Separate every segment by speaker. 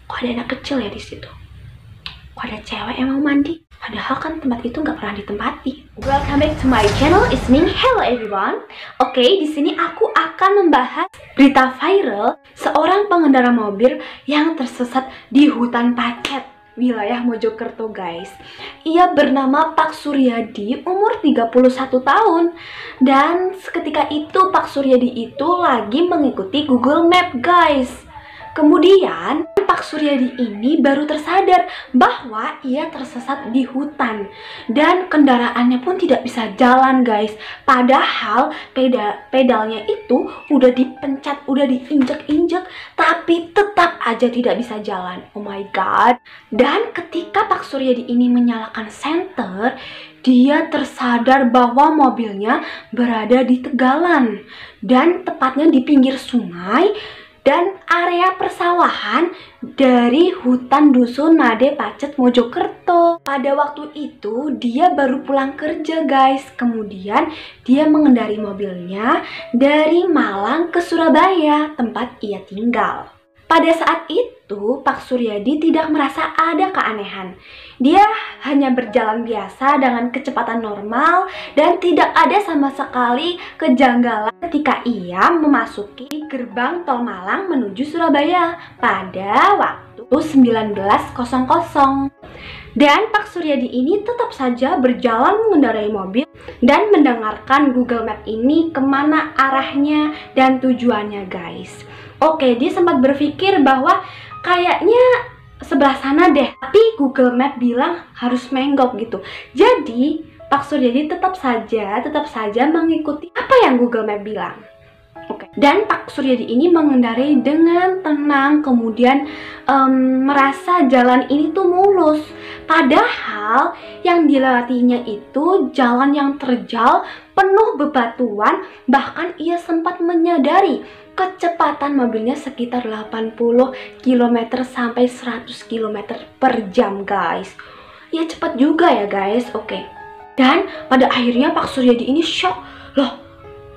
Speaker 1: Kok ada anak kecil ya di situ? Kok ada cewek yang mau mandi? Padahal kan tempat itu nggak pernah ditempati. Welcome back to my channel, it's me. Hello everyone. Oke, di sini aku akan membahas berita viral seorang pengendara mobil yang tersesat di hutan Pacet, wilayah Mojokerto, guys. Ia bernama Pak Suryadi, umur 31 tahun. Dan seketika itu Pak Suryadi itu lagi mengikuti Google Map, guys. Kemudian Pak Suryadi ini baru tersadar bahwa ia tersesat di hutan dan kendaraannya pun tidak bisa jalan, guys. Padahal pedalnya itu udah dipencet, udah diinjek-injek, tapi tetap aja tidak bisa jalan. Oh my god. Dan ketika Pak Suryadi ini menyalakan senter, dia tersadar bahwa mobilnya berada di tegalan dan tepatnya di pinggir sungai dan area persawahan dari hutan dusun Made Pacet Mojokerto. Pada waktu itu dia baru pulang kerja, guys. Kemudian dia mengendari mobilnya dari Malang ke Surabaya, tempat ia tinggal. Pada saat itu Pak Suryadi tidak merasa ada keanehan. Dia hanya berjalan biasa dengan kecepatan normal dan tidak ada sama sekali kejanggalan ketika ia memasuki gerbang tol Malang menuju Surabaya pada waktu 19.00. Dan Pak Suryadi ini tetap saja berjalan mengendarai mobil dan mendengarkan Google Map ini kemana arahnya dan tujuannya, guys. Oke, dia sempat berpikir bahwa kayaknya sebelah sana deh, tapi Google Map bilang harus menggok gitu. Jadi Pak Suryadi tetap saja mengikuti apa yang Google Map bilang. Oke. Dan Pak Suryadi ini mengendarai dengan tenang, kemudian merasa jalan ini tuh mulus. Padahal yang dilewatinya itu jalan yang terjal, penuh bebatuan, bahkan ia sempat menyadari kecepatan mobilnya sekitar 80 km sampai 100 km per jam, guys. Ya cepat juga ya, guys. Oke. Dan pada akhirnya Pak Suryadi ini shock. Loh,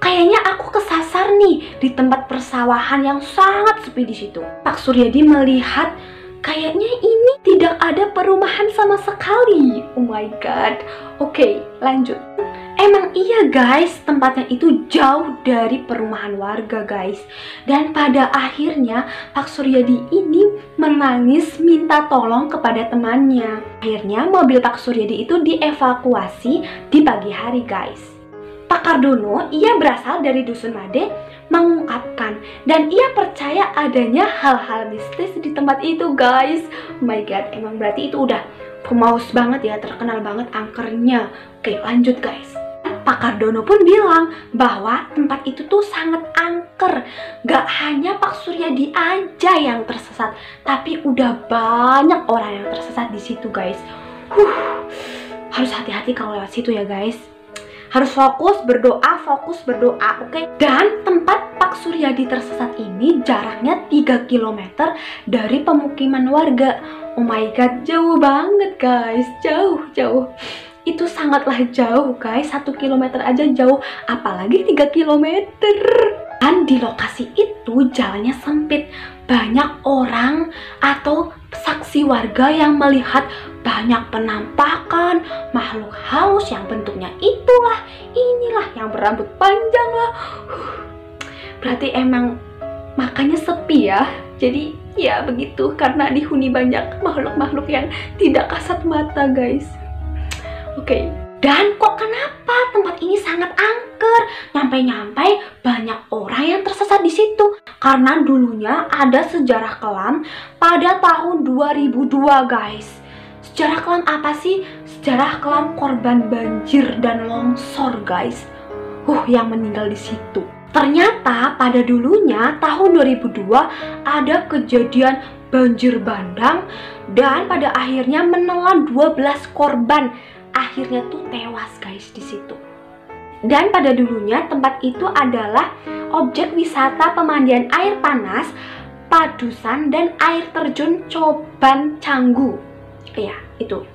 Speaker 1: kayaknya aku kesasar nih di tempat persawahan yang sangat sepi di situ. Pak Suryadi melihat kayaknya ini tidak ada perumahan sama sekali. Oh my god. Oke, lanjut. Emang iya, guys, tempatnya itu jauh dari perumahan warga, guys. Dan pada akhirnya Pak Suryadi ini menangis minta tolong kepada temannya. Akhirnya mobil Pak Suryadi itu dievakuasi di pagi hari, guys. Pak Kardono, ia berasal dari Dusun Made, mengungkapkan dan ia percaya adanya hal-hal mistis di tempat itu, guys. Oh my god, emang berarti itu udah famous banget ya, terkenal banget angkernya. Oke, lanjut, guys. Pak Kardono pun bilang bahwa tempat itu tuh sangat angker. Gak hanya Pak Suryadi aja yang tersesat, tapi udah banyak orang yang tersesat di situ, guys. Harus hati-hati kalau lewat situ ya, guys. Harus fokus berdoa, oke? Dan tempat Pak Suryadi tersesat ini jaraknya 3 km dari pemukiman warga. Oh my god, jauh banget, guys. Jauh. Itu sangatlah jauh, guys. 1 km aja jauh, apalagi 3 km. Dan di lokasi itu jalannya sempit. Banyak orang atau saksi warga yang melihat banyak penampakan makhluk halus yang bentuknya itulah, inilah, yang berambut panjang lah. Berarti emang makanya sepi ya. Jadi ya begitu, karena dihuni banyak makhluk-makhluk yang tidak kasat mata, guys. Oke. Dan kok kenapa tempat ini sangat angker? Nyampe-nyampe banyak orang yang tersesat di situ. Karena dulunya ada sejarah kelam pada tahun 2002, guys. Sejarah kelam apa sih? Sejarah kelam korban banjir dan longsor, guys. Yang meninggal di situ. Ternyata pada dulunya tahun 2002 ada kejadian banjir bandang dan pada akhirnya menelan 12 korban. Akhirnya tuh tewas, guys, di situ. Dan pada dulunya tempat itu adalah objek wisata pemandian air panas, padusan dan air terjun Coban Canggu. Ya, itu.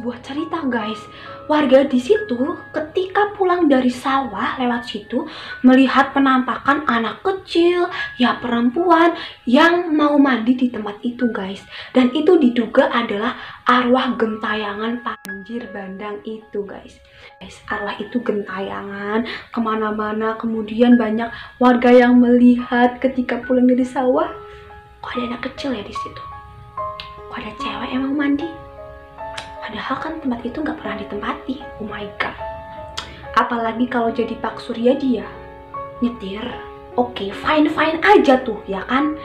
Speaker 1: sebuah cerita guys. Warga di situ ketika pulang dari sawah lewat situ melihat penampakan anak kecil, ya perempuan yang mau mandi di tempat itu guys. Dan itu diduga adalah arwah gentayangan banjir bandang itu guys. Arwah itu gentayangan kemana-mana. Kemudian banyak warga yang melihat ketika pulang dari sawah, kok ada anak kecil ya di situ, kok ada cewek yang mau mandi. Padahal kan tempat itu nggak pernah ditempati. Oh my god. Apalagi kalau jadi Pak Suryadi ya, nyetir. Oke, fine aja tuh ya kan.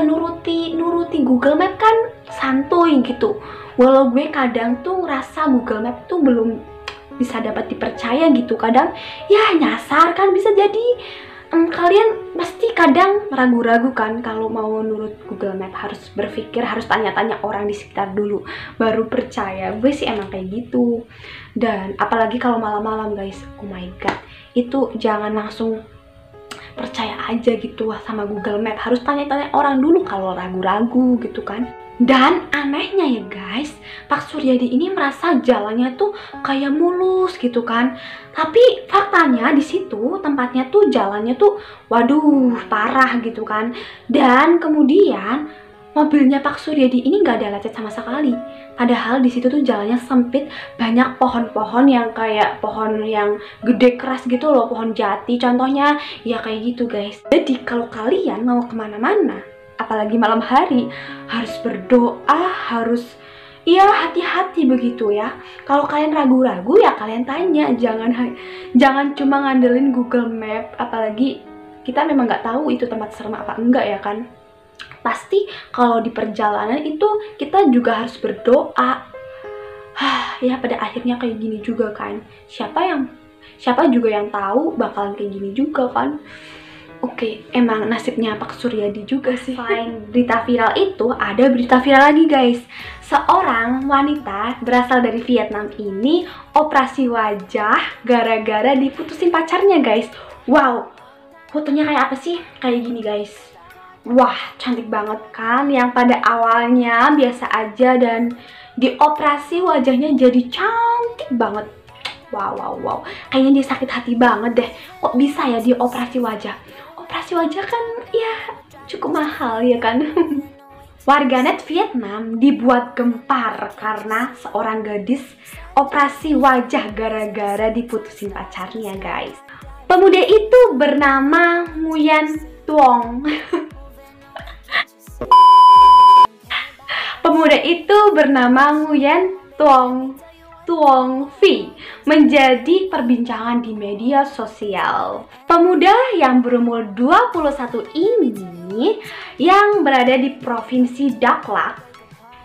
Speaker 1: Nuruti Google Map kan santuy gitu. Walau gue kadang tuh ngerasa Google Map tuh belum bisa dapat dipercaya gitu. Kadang ya nyasar kan bisa jadi. Kalian pasti kadang ragu-ragu kan kalau mau nurut Google Map, harus berpikir, harus tanya-tanya orang di sekitar dulu baru percaya. Gue sih emang kayak gitu. Dan apalagi kalau malam-malam guys, oh my god, itu jangan langsung percaya aja gitu sama Google Map, harus tanya-tanya orang dulu kalau ragu-ragu gitu kan. Dan anehnya ya guys, Pak Suryadi ini merasa jalannya tuh kayak mulus gitu kan. Tapi faktanya di situ tempatnya tuh jalannya tuh waduh parah gitu kan. Dan kemudian mobilnya Pak Suryadi ini nggak ada lecet sama sekali. Padahal di situ tuh jalannya sempit, banyak pohon-pohon yang kayak pohon yang gede keras gitu loh, pohon jati contohnya, ya kayak gitu guys. Jadi kalau kalian mau kemana-mana, apalagi malam hari, harus berdoa, harus ya hati-hati begitu ya. Kalau kalian ragu-ragu ya kalian tanya, jangan cuma ngandelin Google Map. Apalagi kita memang nggak tahu itu tempat serem apa enggak ya kan. Pasti kalau di perjalanan itu kita juga harus berdoa. Ya pada akhirnya kayak gini juga kan. Siapa juga yang tahu bakalan kayak gini juga kan. Oke, emang nasibnya Pak Suryadi juga sih. Selain berita viral itu, ada berita viral lagi guys. Seorang wanita berasal dari Vietnam ini operasi wajah gara-gara diputusin pacarnya guys. Wow, fotonya kayak apa sih? Kayak gini guys. Wah, cantik banget kan? Yang pada awalnya biasa aja dan dioperasi wajahnya jadi cantik banget. Wow. Kayaknya dia sakit hati banget deh. Kok bisa ya dia operasi wajah? Operasi wajah kan ya cukup mahal ya kan. Warganet Vietnam dibuat gempar karena seorang gadis operasi wajah gara-gara diputusin pacarnya guys. Pemuda itu bernama Nguyen Tuong. Pemuda itu bernama Nguyen Tuong Phi menjadi perbincangan di media sosial. Pemuda yang berumur 21 ini yang berada di provinsi Dak Lak,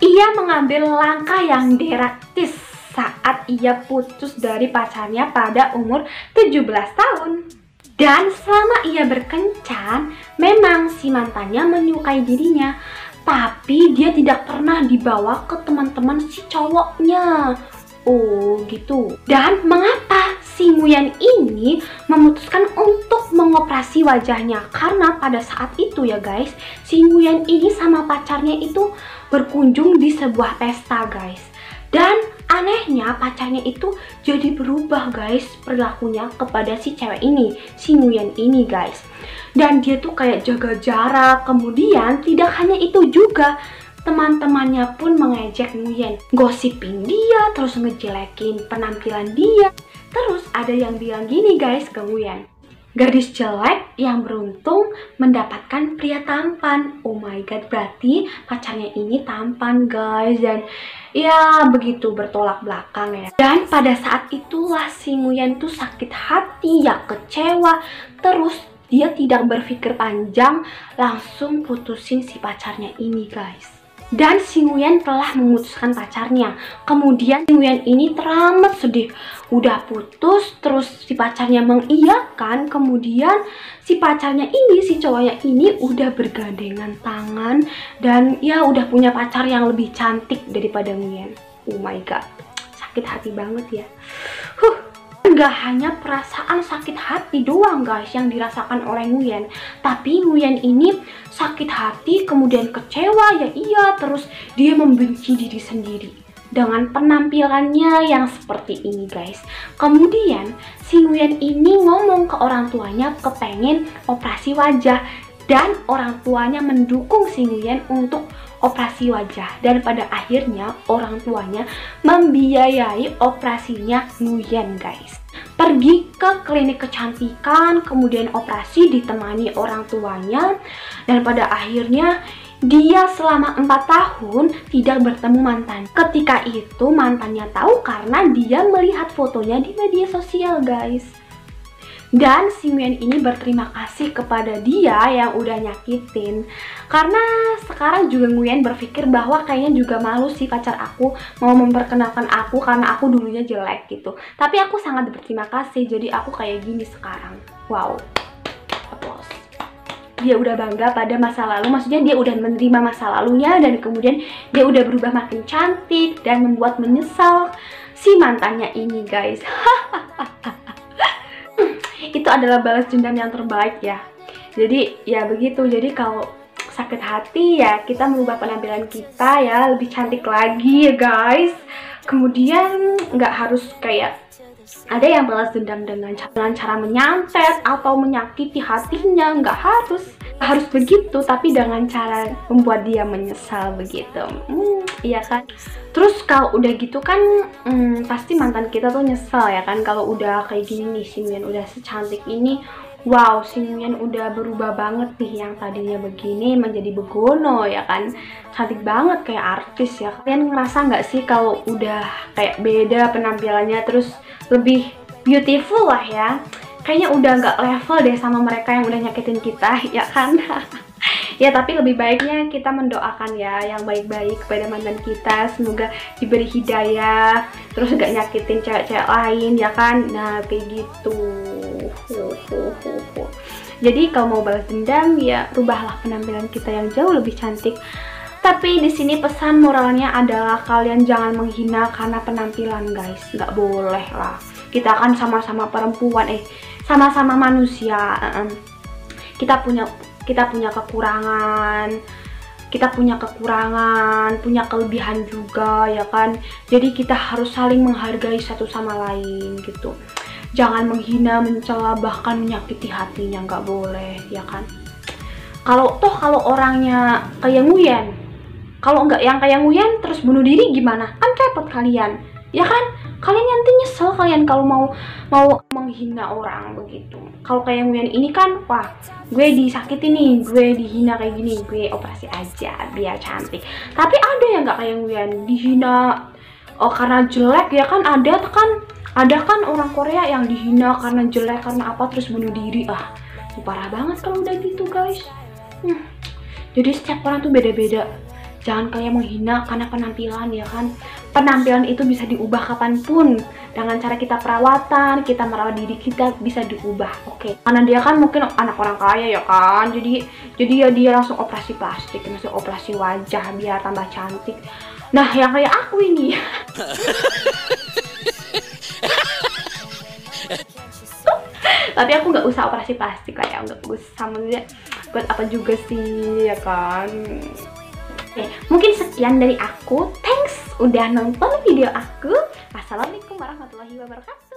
Speaker 1: ia mengambil langkah yang drastis saat ia putus dari pacarnya pada umur 17 tahun. Dan selama ia berkencan, memang si mantannya menyukai dirinya, tapi dia tidak pernah dibawa ke teman-teman si cowoknya. Oh gitu. Dan mengapa si Nguyen ini memutuskan untuk mengoperasi wajahnya? Karena pada saat itu ya guys, si Nguyen ini sama pacarnya itu berkunjung di sebuah pesta guys. Dan anehnya pacarnya itu jadi berubah guys perilakunya kepada si cewek ini, si Nguyen ini guys. Dan dia tuh kayak jaga jarak. Kemudian tidak hanya itu juga, teman-temannya pun mengejek Nguyen, gosipin dia, terus ngejelekin penampilan dia. Terus ada yang bilang gini guys ke Nguyen, gadis jelek yang beruntung mendapatkan pria tampan. Oh my god, berarti pacarnya ini tampan guys. Dan ya begitu bertolak belakang ya. Dan pada saat itulah si Nguyen tuh sakit hati ya, kecewa. Terus dia tidak berpikir panjang, langsung putusin si pacarnya ini guys. Dan si Nguyen telah memutuskan pacarnya. Kemudian si Nguyen ini teramat sedih. Udah putus, terus si pacarnya mengiyakan. Kemudian si pacarnya ini, si cowoknya ini udah bergandengan tangan. Dan ya udah punya pacar yang lebih cantik daripada Nguyen. Oh my god, sakit hati banget ya. Nggak hanya perasaan sakit hati doang guys yang dirasakan oleh Nguyen, tapi Nguyen ini sakit hati, kemudian kecewa ya iya, terus dia membenci diri sendiri. dengan penampilannya yang seperti ini guys. Kemudian si Nguyen ini ngomong ke orang tuanya kepengen operasi wajah, dan orang tuanya mendukung si Nguyen untuk operasi wajah, dan pada akhirnya orang tuanya membiayai operasinya Nguyen guys. Pergi ke klinik kecantikan, kemudian operasi ditemani orang tuanya, dan pada akhirnya dia selama 4 tahun tidak bertemu mantan. Ketika itu mantannya tahu karena dia melihat fotonya di media sosial guys. Dan si Nguyen ini berterima kasih kepada dia yang udah nyakitin. Karena sekarang juga Nguyen berpikir bahwa kayaknya juga malu sih pacar aku mau memperkenalkan aku karena aku dulunya jelek gitu. Tapi aku sangat berterima kasih, jadi aku kayak gini sekarang. Wow, applause. Dia udah bangga pada masa lalu, maksudnya dia udah menerima masa lalunya, dan kemudian dia udah berubah makin cantik dan membuat menyesal si mantannya ini guys. Itu adalah balas dendam yang terbaik ya. Jadi ya begitu. Jadi kalau sakit hati ya kita merubah penampilan kita ya, lebih cantik lagi ya guys. Kemudian nggak harus kayak ada yang balas dendam dengan cara menyantet atau menyakiti hatinya, nggak harus begitu, tapi dengan cara membuat dia menyesal begitu. Iya kan. Terus kalau udah gitu kan pasti mantan kita tuh nyesel ya kan, kalau udah kayak gini nih si Nguyen udah secantik ini. Wow, si Nguyen udah berubah banget nih, yang tadinya begini menjadi begono ya kan. Cantik banget kayak artis ya. Kalian ngerasa nggak sih kalau udah kayak beda penampilannya, terus lebih beautiful lah ya. Kayaknya udah nggak level deh sama mereka yang udah nyakitin kita ya kan. Ya tapi lebih baiknya kita mendoakan ya yang baik-baik kepada mantan kita, semoga diberi hidayah, terus gak nyakitin cewek-cewek lain ya kan. Nah kayak gitu. Jadi kalau mau balas dendam ya rubahlah penampilan kita yang jauh lebih cantik. Tapi di sini pesan moralnya adalah kalian jangan menghina karena penampilan guys, nggak boleh lah. Kita kan sama-sama perempuan, sama-sama manusia. Kita punya kekurangan, punya kelebihan juga ya kan. Jadi kita harus saling menghargai satu sama lain gitu. Jangan menghina, mencela, bahkan menyakiti hatinya, nggak boleh ya kan. Kalau orangnya kayak Nguyen, kalau nggak yang kayak Nguyen terus bunuh diri gimana? Kan repot kalian ya kan. Kalian nanti nyesel kalian kalau mau menghina orang begitu. Kalau kayak Nguyen ini kan, wah gue disakiti nih, gue dihina kayak gini, gue operasi aja biar cantik. Tapi ada yang nggak kayak Nguyen, dihina karena jelek ya kan. Ada kan orang Korea yang dihina karena jelek, karena apa, terus bunuh diri. Parah banget kalau udah gitu guys. Jadi setiap orang tuh beda-beda. Jangan kayak menghina karena penampilan ya kan. Penampilan itu bisa diubah kapanpun. Dengan cara kita perawatan, kita merawat diri kita bisa diubah. Oke. Karena dia kan mungkin anak orang kaya ya kan. Jadi ya dia langsung operasi plastik, langsung operasi wajah biar tambah cantik. Nah yang kayak aku ini tapi aku nggak usah operasi plastik lah ya, nggak usah. Maksudnya buat apa juga sih ya kan. Oke, mungkin sekian dari aku. Thanks udah nonton video aku. Assalamualaikum warahmatullahi wabarakatuh.